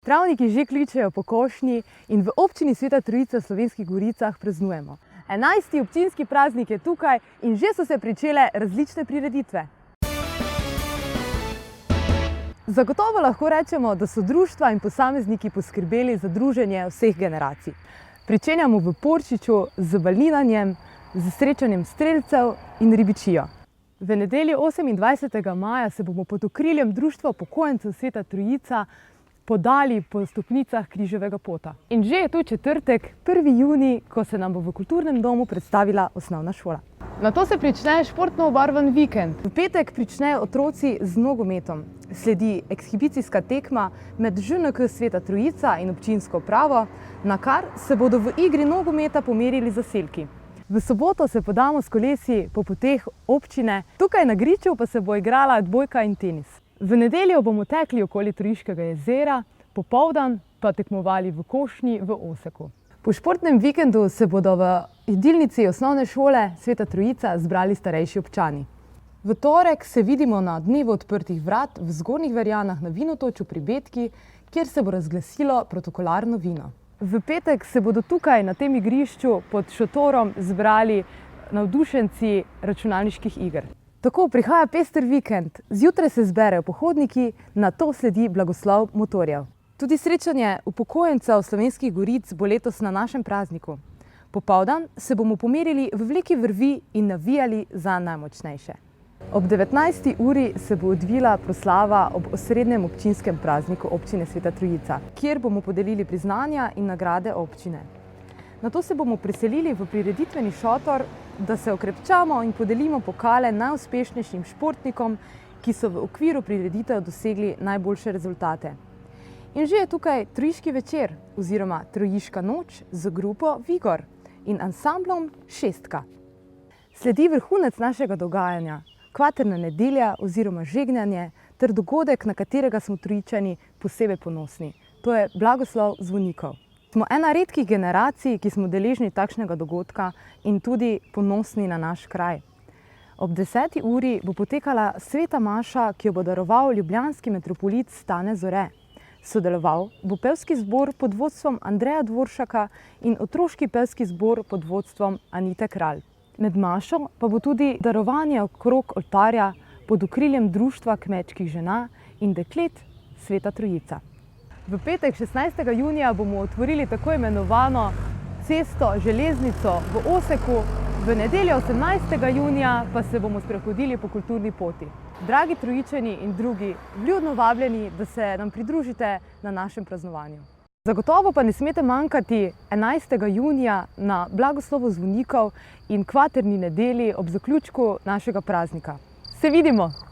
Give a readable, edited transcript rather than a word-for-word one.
Travniki že kličejo po košnji in v občini Sveta Trojica v Slovenskih Goricah praznujemo. 11. občinski praznik je tukaj in že so se pričele različne prireditve. Zagotovo lahko rečemo, da so društva in posamezniki poskrbeli za druženje vseh generacij. Pričenjamo v Porčiču z balinanjem, z srečanjem strelcev in ribičijo. V nedeljo 28. maja se bomo pod okriljem Društva upokojencev Sveta Trojica podali po stopnicah Križevega pota. In že je tu četrtek, 1. junij, ko se nam bo v kulturnem domu predstavila osnovna šola. Nato se prične športno obarvan vikend. V petek pričnejo otroci z nogometom. Sledi ekshibicijska tekma med ŽNK Sveta Trojica in občinsko upravo, na kar se bodo v igri nogometa pomerili zaselki. V soboto se podamo s kolesi po poteh občine, tukaj na griču pa se bo igrala odbojka in tenis. V nedeljo bomo tekli okoli Trojiškega jezera, popoldan pa tekmovali v košnji v Oseku. Po športnem vikendu se bodo v jedilnici osnovne šole Sveta Trojica zbrali starejši občani. V torek se vidimo na dnevu odprtih vrat v Zgornjih Verjanah na Vinotoču pri Betki, kjer se bo razglasilo protokolarno vino. V petek se bodo tukaj na tem igrišču pod šotorom zbrali navdušenci računalniških iger. Tako prihaja pester vikend, zjutraj se zberejo pohodniki, nato sledi blagoslov motorjev. Tudi srečanje upokojencev Slovenskih Goric bo letos na našem prazniku. Popoldan se bomo pomerili v vleki vrvi in navijali za najmočnejše. Ob 19. uri se bo odvila proslava ob osrednjem občinskem prazniku občine Sveta Trojica, kjer bomo podelili priznanja in nagrade občine. Nato se bomo preselili v prireditveni šotor, da se okrepčamo in podelimo pokale najuspešnejšim športnikom, ki so v okviru prireditev dosegli najboljše rezultate. In že je tukaj Trojiški večer oziroma Trojiška noč z grupo Vigor in ansamblom Šestka. Sledi vrhunec našega dogajanja, kvaterna nedelja oziroma žegnanje ter dogodek, na katerega smo Trojičani posebej ponosni. To je blagoslov zvonikov. Smo ena redkih generacij, ki smo deležni takšnega dogodka in tudi ponosni na naš kraj. Ob 10. uri bo potekala sveta maša, ki jo bo daroval ljubljanski metropolit Stane Zore. Sodeloval bo pevski zbor pod vodstvom Andreja Dvoršaka in otroški pevski zbor pod vodstvom Anite Kralj. Med mašo pa bo tudi darovanje okrog oltarja pod okriljem Društva kmečkih žena in deklet Sveta Trojica. V petek 16. junija bomo otvorili tako imenovano cesto železnico v Oseku, v nedeljo 18. junija pa se bomo sprehodili po kulturni poti. Dragi Trojičani in drugi, vljudno vabljeni, da se nam pridružite na našem praznovanju. Zagotovo pa ne smete manjkati 11. junija na blagoslovu zvonikov in kvaterni nedelji ob zaključku našega praznika. Se vidimo!